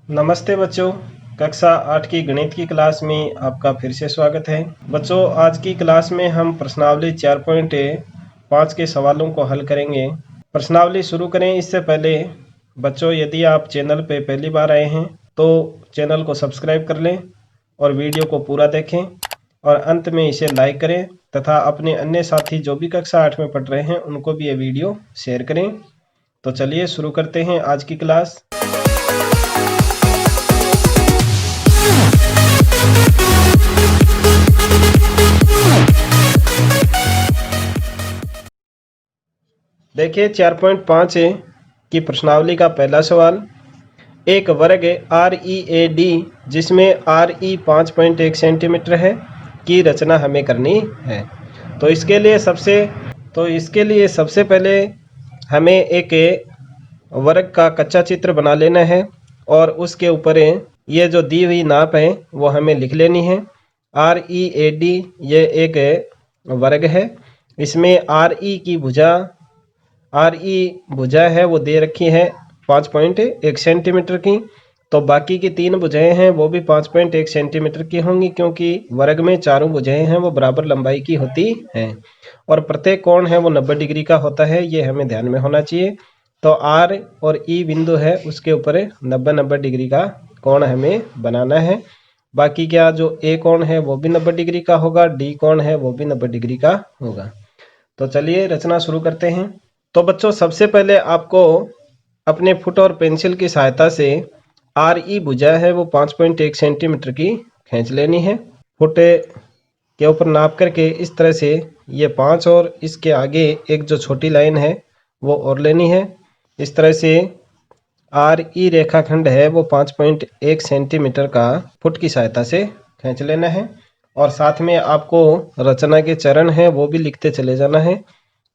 नमस्ते बच्चों, कक्षा 8 की गणित की क्लास में आपका फिर से स्वागत है। बच्चों, आज की क्लास में हम प्रश्नावली 4.5 के सवालों को हल करेंगे। प्रश्नावली शुरू करें इससे पहले बच्चों, यदि आप चैनल पे पहली बार आए हैं तो चैनल को सब्सक्राइब कर लें और वीडियो को पूरा देखें और अंत में इसे लाइक करें तथा अपने अन्य साथी जो भी कक्षा 8 में पढ़ रहे हैं उनको भी ये वीडियो शेयर करें। तो चलिए शुरू करते हैं आज की क्लास। देखिए 4.5 की प्रश्नावली का पहला सवाल, एक वर्ग READ जिसमें RE 5.1 सेंटीमीटर है की रचना हमें करनी है। तो इसके लिए सबसे पहले हमें एक वर्ग का कच्चा चित्र बना लेना है और उसके ऊपर ये जो दी हुई नाप है वो हमें लिख लेनी है। READ ये एक वर्ग है, इसमें RE भुजा है वो दे रखी है 5.1 सेंटीमीटर की। तो बाकी की 3 भुजाएं हैं वो भी 5.1 सेंटीमीटर की होंगी, क्योंकि वर्ग में चारों भुजाएं हैं वो बराबर लंबाई की होती हैं और प्रत्येक कोण है वो 90 डिग्री का होता है, ये हमें ध्यान में होना चाहिए। तो R और E बिंदु है उसके ऊपर 90 डिग्री का कोण हमें बनाना है। बाकी क्या जो A कोण है वो भी 90 डिग्री का होगा, D कोण है वो भी 90 डिग्री का होगा। तो चलिए रचना शुरू करते हैं। तो बच्चों, सबसे पहले आपको अपने फुट और पेंसिल की सहायता से RE भुजा है वो 5.1 सेंटीमीटर की खींच लेनी है। फुट के ऊपर नाप करके इस तरह से ये 5 और इसके आगे एक जो छोटी लाइन है वो और लेनी है। इस तरह से RE रेखाखंड है वो 5.1 सेंटीमीटर का फुट की सहायता से खींच लेना है और साथ में आपको रचना के चरण है वो भी लिखते चले जाना है।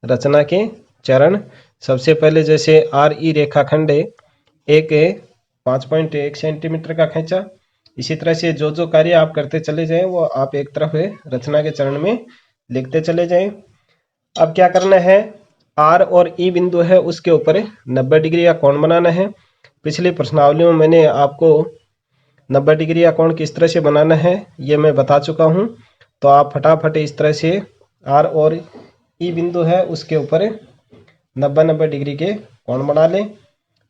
रचना के चरण, सबसे पहले जैसे RE रेखाखंड एक 5.1 सेंटीमीटर का खींचा, इसी तरह से जो जो कार्य आप करते चले जाएं वो आप एक तरफ रचना के चरण में लिखते चले जाएं। अब क्या करना है, R और E बिंदु है उसके ऊपर 90 डिग्री का कोण बनाना है। पिछली प्रश्नावली में मैंने आपको 90 डिग्री का कोण किस तरह से बनाना है ये मैं बता चुका हूँ। तो आप फटाफट इस तरह से R और E बिंदु है उसके ऊपर 90 डिग्री के कोण बना लें।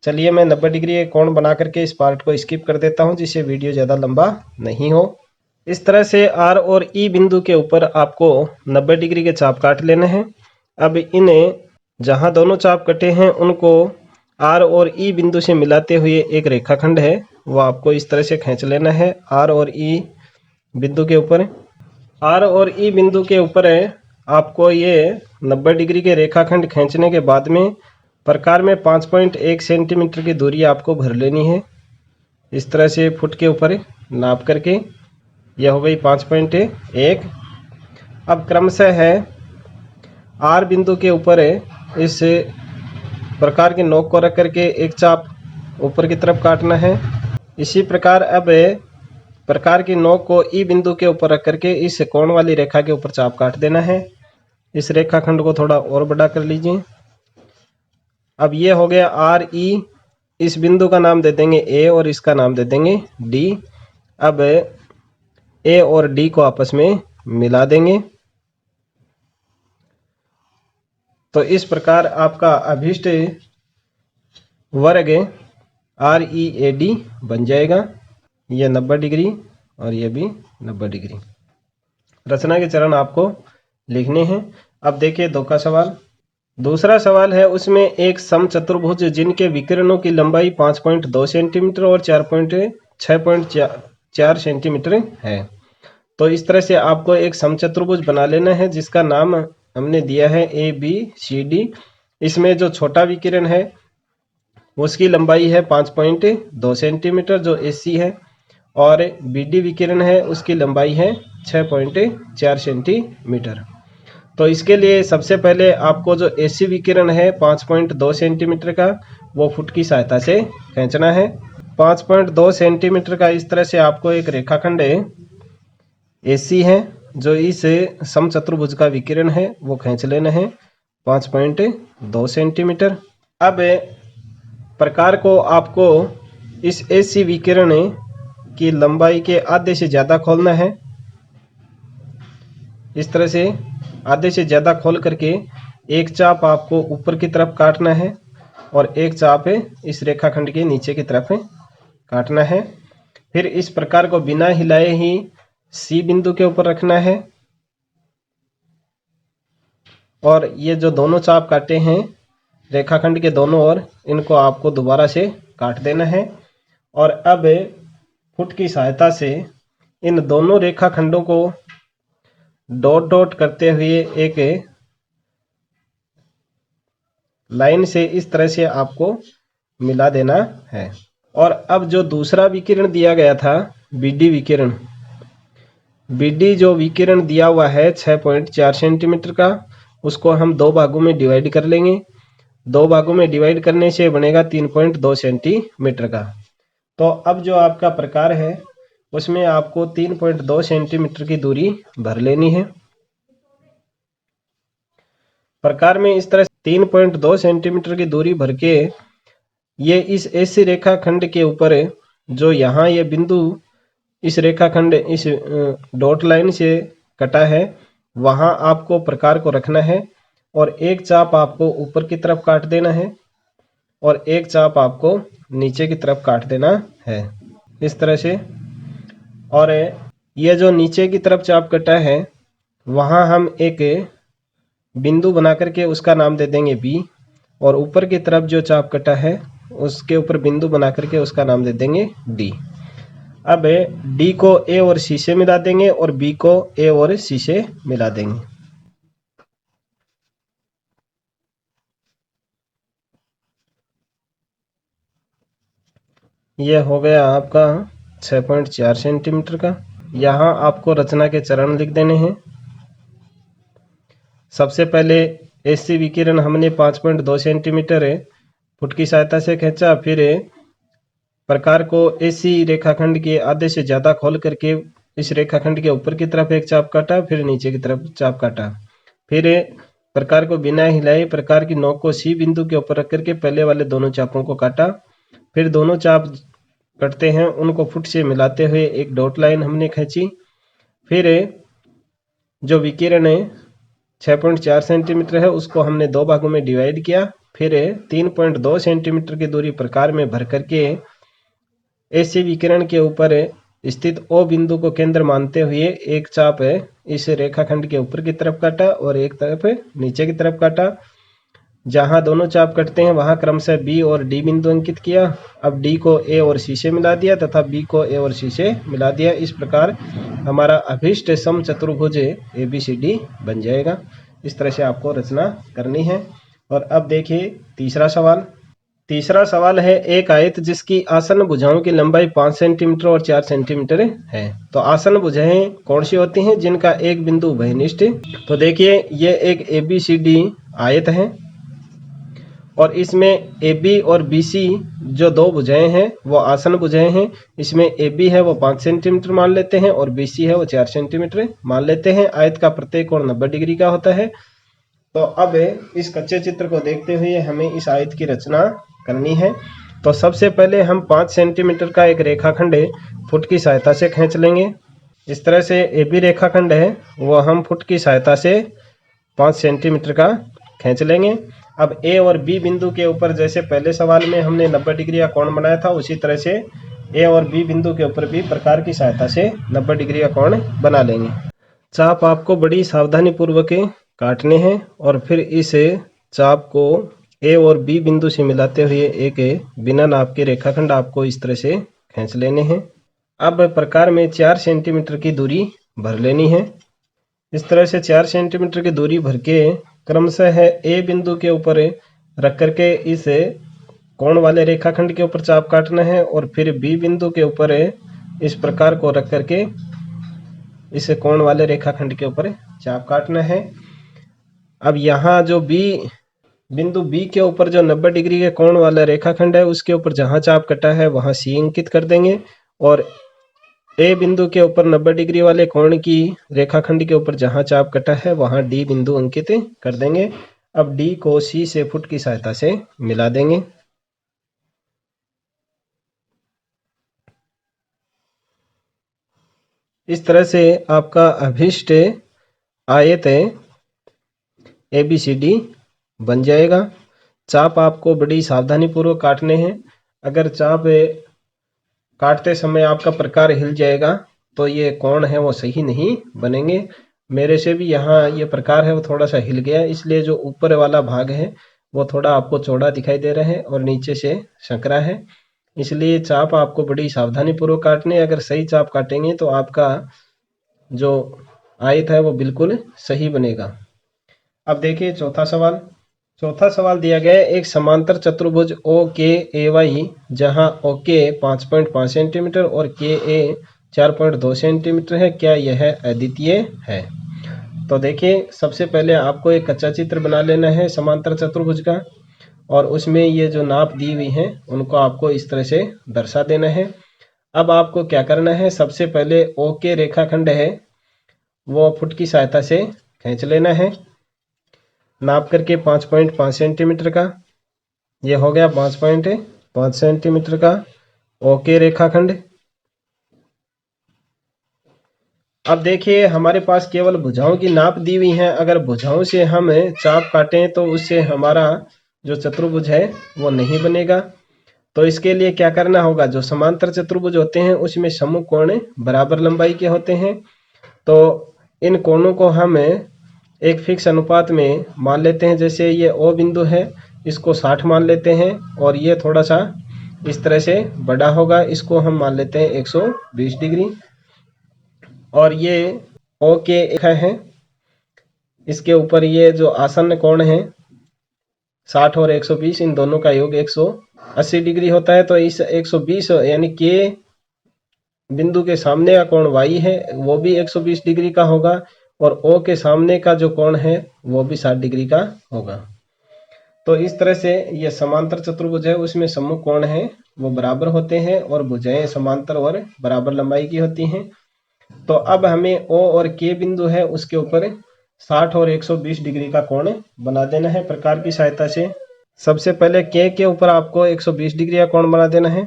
चलिए मैं 90 डिग्री के कोण बना करके इस पार्ट को स्किप कर देता हूं जिससे वीडियो ज़्यादा लंबा नहीं हो। इस तरह से R और E बिंदु के ऊपर आपको 90 डिग्री के चाप काट लेने हैं। अब इन्हें जहां दोनों चाप कटे हैं उनको R और E बिंदु से मिलाते हुए एक रेखाखंड है वो आपको इस तरह से खींच लेना है। R और E बिंदु के ऊपर आपको ये 90 डिग्री के रेखाखंड खींचने के बाद में प्रकार में 5.1 सेंटीमीटर की दूरी आपको भर लेनी है। इस तरह से फुट के ऊपर नाप करके यह हो गई 5.1। अब क्रमशः है R बिंदु के ऊपर इस प्रकार के नोक को रख करके एक चाप ऊपर की तरफ काटना है। इसी प्रकार अब प्रकार की नोक को E बिंदु के ऊपर रख करके इस कोण वाली रेखा के ऊपर चाप काट देना है। इस रेखाखंड को थोड़ा और बड़ा कर लीजिए। अब ये हो गया RE, इस बिंदु का नाम दे देंगे A और इसका नाम दे देंगे D। अब A और D को आपस में मिला देंगे। तो इस प्रकार आपका अभीष्ट वर्ग READ बन जाएगा। ये 90 डिग्री और ये भी 90 डिग्री। रचना के चरण आपको लिखने हैं। अब देखिए दूसरा सवाल है, उसमें एक समचतुर्भुज जिनके विकर्णों की लंबाई 5.2 सेंटीमीटर और 6.4 सेंटीमीटर है। तो इस तरह से आपको एक समचतुर्भुज बना लेना है जिसका नाम हमने दिया है ABCD। इसमें जो छोटा विकिरण है उसकी लंबाई है 5.2 सेंटीमीटर जो AC है और BD विकिरण है उसकी लंबाई है 6.4 सेंटीमीटर। तो इसके लिए सबसे पहले आपको जो AC विकिरण है 5.2 सेंटीमीटर का वो फुट की सहायता से खींचना है। 5.2 सेंटीमीटर का इस तरह से आपको एक रेखाखंड AC है जो इस समचतुर्भुज का विकिरण है वो खींच लेना है 5.2 सेंटीमीटर। अब प्रकार को आपको इस AC विकिरण की लंबाई के आधे से ज़्यादा खोलना है। इस तरह से आधे से ज़्यादा खोल करके एक चाप आपको ऊपर की तरफ काटना है और एक चाप इस रेखाखंड के नीचे की तरफ काटना है। फिर इस प्रकार को बिना हिलाए ही C बिंदु के ऊपर रखना है और ये जो दोनों चाप काटे हैं रेखाखंड के दोनों ओर, इनको आपको दोबारा से काट देना है। और अब फुट की सहायता से इन दोनों रेखाखंडों को डॉट डॉट करते हुए एक लाइन से इस तरह से आपको मिला देना है। और अब जो दूसरा विकिरण दिया गया था BD विकिरण, BD जो विकिरण दिया हुआ है 6.4 सेंटीमीटर का, उसको हम दो भागों में डिवाइड कर लेंगे। दो भागों में डिवाइड करने से बनेगा 3.2 सेंटीमीटर का। तो अब जो आपका प्रकार है उसमें आपको 3.2 सेंटीमीटर की दूरी भर लेनी है। प्रकार में इस तरह 3.2 सेंटीमीटर की दूरी भर के ये इस AC रेखाखंड के ऊपर जो यहाँ ये बिंदु इस रेखाखंड इस डॉट लाइन से कटा है, वहाँ आपको प्रकार को रखना है और एक चाप आपको ऊपर की तरफ काट देना है और एक चाप आपको नीचे की तरफ काट देना है इस तरह से। और ये जो नीचे की तरफ चाप कटा है वहाँ हम एक बिंदु बना करके उसका नाम दे देंगे B, और ऊपर की तरफ जो चाप कटा है उसके ऊपर बिंदु बना करके उसका नाम दे देंगे D। अब D को A और C से मिला देंगे और B को A और C से मिला देंगे। यह हो गया आपका 6.4 सेंटीमीटर का। यहाँ आपको रचना के चरण लिख देने हैं। सबसे पहले AC विकिरण हमने 5.2 सेंटीमीटर फुट की सहायता से खींचा। फिर प्रकार को AC रेखाखंड के आधे से ज़्यादा खोल करके इस रेखाखंड के ऊपर की तरफ एक चाप काटा, फिर नीचे की तरफ चाप काटा। फिर प्रकार को बिना हिलाए प्रकार की नोक को C बिंदु के ऊपर रख करके पहले वाले दोनों चापों को काटा। फिर दोनों चाप कटते हैं उनको फुट से मिलाते हुए एक डॉट लाइन हमने खींची। फिर जो विकिरण 6.4 सेंटीमीटर है उसको हमने दो भागों में डिवाइड किया। फिर 3.2 सेंटीमीटर की दूरी प्रकार में भर करके AC विकिरण के ऊपर स्थित O बिंदु को केंद्र मानते हुए एक चाप इस रेखाखंड के ऊपर की तरफ काटा और एक तरफ नीचे की तरफ काटा। जहां दोनों चाप कटते हैं वहां क्रमशः B और D बिंदु अंकित किया। अब D को A और C से मिला दिया तथा B को A और C से मिला दिया। इस प्रकार हमारा अभीष्ट समचतुर्भुज ABCD बन जाएगा। इस तरह से आपको रचना करनी है। और अब देखिए तीसरा सवाल। तीसरा सवाल है एक आयत जिसकी आसन्न भुजाओं की लंबाई 5 सेंटीमीटर और 4 सेंटीमीटर है। तो आसन्न भुजाएं कौन सी होती हैं जिनका एक बिंदु उभयनिष्ठ। तो देखिए ये एक ABCD आयत है और इसमें AB और BC जो दो भुजाएं हैं वो आसन्न भुजाएं हैं। इसमें AB है वो 5 सेंटीमीटर मान लेते हैं और BC है वो 4 सेंटीमीटर मान लेते हैं। आयत का प्रत्येक कोण 90 डिग्री का होता है। तो अब इस कच्चे चित्र को देखते हुए हमें इस आयत की रचना करनी है। तो सबसे पहले हम 5 सेंटीमीटर का एक रेखाखंड फुट की सहायता से खींच लेंगे। इस तरह से AB रेखाखंड है वो हम फुट की सहायता से 5 सेंटीमीटर का खींच लेंगे। अब A और B बिंदु के ऊपर जैसे पहले सवाल में हमने 90 डिग्री का कोण बनाया था उसी तरह से A और B बिंदु के ऊपर भी प्रकार की सहायता से 90 डिग्री का कोण बना लेंगे। चाप आपको बड़ी सावधानी पूर्वक काटने हैं और फिर इस चाप को A और B बिंदु से मिलाते हुए एक बिना नाप के रेखाखंड आपको इस तरह से खींच लेने हैं। अब प्रकार में 4 सेंटीमीटर की दूरी भर लेनी है। इस तरह से 4 सेंटीमीटर की दूरी भर के क्रमशः A बिंदु के ऊपर रख करके इस कोण वाले रेखाखंड के ऊपर चाप काटना है और फिर B बिंदु के ऊपर इस प्रकार को रख करके इस कोण वाले रेखाखंड के ऊपर चाप काटना है। अब यहाँ जो बिंदु B के ऊपर जो 90 डिग्री के कोण वाला रेखाखंड है उसके ऊपर जहाँ चाप कटा है वहाँ C अंकित कर देंगे और A बिंदु के ऊपर 90 डिग्री वाले कोण की रेखाखंड के ऊपर जहाँ चाप कटा है वहाँ D बिंदु अंकित कर देंगे। अब D को C से फुट की सहायता से मिला देंगे। इस तरह से आपका अभिष्ट आयत ABCD बन जाएगा। चाप आपको बड़ी सावधानी पूर्वक काटने हैं। अगर चाप काटते समय आपका प्रकार हिल जाएगा तो ये कोण है वो सही नहीं बनेंगे। मेरे से भी यहाँ ये प्रकार है वो थोड़ा सा हिल गया, इसलिए जो ऊपर वाला भाग है वो थोड़ा आपको चौड़ा दिखाई दे रहा है और नीचे से संकरा है। इसलिए चाप आपको बड़ी सावधानी पूर्वक काटने। अगर सही चाप काटेंगे तो आपका जो आयत है वो बिल्कुल सही बनेगा। अब देखिए चौथा सवाल। चौथा सवाल दिया गया है, एक समांतर चतुर्भुज OKAY जहां OK 5.5 सेंटीमीटर और KA 4.2 सेंटीमीटर है, क्या यह अद्वितीय है? तो देखिए सबसे पहले आपको एक कच्चा चित्र बना लेना है समांतर चतुर्भुज का, और उसमें ये जो नाप दी हुई है उनको आपको इस तरह से दर्शा देना है। अब आपको क्या करना है, सबसे पहले OK रेखाखंड है वो फुट की सहायता से खींच लेना है, नाप करके 5.5 सेंटीमीटर का। ये हो गया 5.5 सेंटीमीटर का OK रेखाखंड। अब देखिए हमारे पास केवल भुजाओं की नाप दी हुई है। अगर भुजाओं से हम चाप काटें तो उससे हमारा जो चतुर्भुज है वो नहीं बनेगा। तो इसके लिए क्या करना होगा, जो समांतर चतुर्भुज होते हैं उसमें सम्मुख कोण बराबर लंबाई के होते हैं। तो इन कोणों को हम एक फिक्स अनुपात में मान लेते हैं। जैसे ये O बिंदु है, इसको 60 मान लेते हैं, और ये थोड़ा सा इस तरह से बड़ा होगा, इसको हम मान लेते हैं 120 डिग्री। और ये OK है, इसके ऊपर ये जो आसन्न कोण है 60 और 120, इन दोनों का योग 180 डिग्री होता है। तो इस 120 यानी K बिंदु के सामने का कोण Y है वो भी 120 डिग्री का होगा, और O के सामने का जो कोण है वो भी 60 डिग्री का होगा। तो इस तरह से ये समांतर चतुर्भुज है उसमें सम्मुख कोण है वो बराबर होते हैं और भुजाएं समांतर और बराबर लंबाई की होती हैं। तो अब हमें O और K बिंदु है उसके ऊपर 60 और 120 डिग्री का कोण बना देना है प्रकार की सहायता से। सबसे पहले K के ऊपर आपको 120 डिग्री का कोण बना देना है।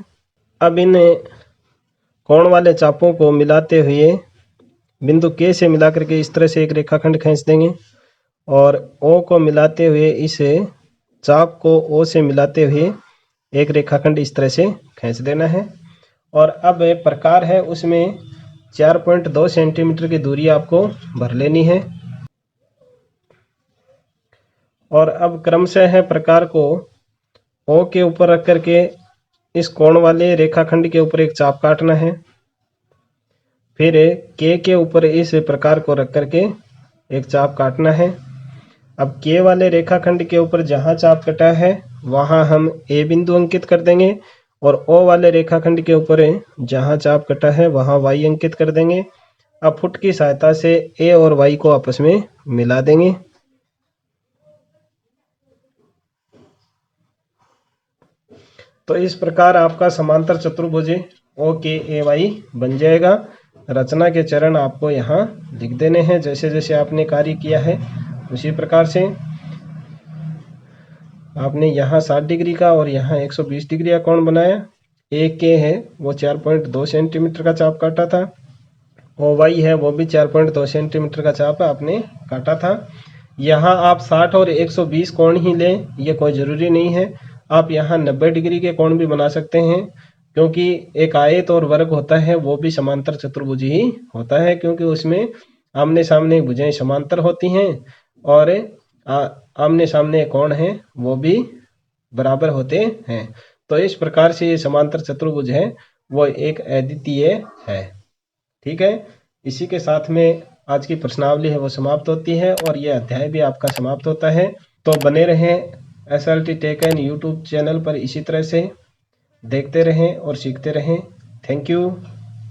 अब इन कोण वाले चापों को मिलाते हुए बिंदु K से मिलाकर के इस तरह से एक रेखाखंड खींच देंगे, और O को मिलाते हुए इस चाप को O से मिलाते हुए एक रेखाखंड इस तरह से खींच देना है। और अब प्रकार है उसमें 4.2 सेंटीमीटर की दूरी आपको भर लेनी है। और अब क्रमशः है प्रकार को O के ऊपर रख करके इस कोण वाले रेखाखंड के ऊपर एक चाप काटना है। फिर K के ऊपर इस प्रकार को रख करके एक चाप काटना है। अब K वाले रेखाखंड के ऊपर जहां चाप कटा है वहां हम A बिंदु अंकित कर देंगे, और O वाले रेखाखंड के ऊपर जहां चाप कटा है वहां Y अंकित कर देंगे। अब फुट की सहायता से A और Y को आपस में मिला देंगे। तो इस प्रकार आपका समांतर चतुर्भुज OKAY बन जाएगा। रचना के चरण आपको यहाँ लिख देने हैं, जैसे जैसे आपने कार्य किया है उसी प्रकार से। आपने यहाँ 60 डिग्री का और यहाँ 120 डिग्री का कोण बनाया। AK है वो 4.2 सेंटीमीटर का चाप काटा था, OY है वो भी 4.2 सेंटीमीटर का चाप आपने काटा था। यहाँ आप 60 और 120 कोण ही लें, ये कोई ज़रूरी नहीं है। आप यहाँ 90 डिग्री के कोण भी बना सकते हैं, क्योंकि एक आयत और वर्ग होता है वो भी समांतर चतुर्भुज ही होता है, क्योंकि उसमें आमने सामने भुजाएं समांतर होती हैं और आमने सामने कोण है वो भी बराबर होते हैं। तो इस प्रकार से ये समांतर चतुर्भुज है वो एक अद्वितीय है। ठीक है, इसी के साथ में आज की प्रश्नावली है वो समाप्त होती है और ये अध्याय भी आपका समाप्त होता है। तो बने रहें SLT tech N YouTube channel पर, इसी तरह से देखते रहें और सीखते रहें। Thank you.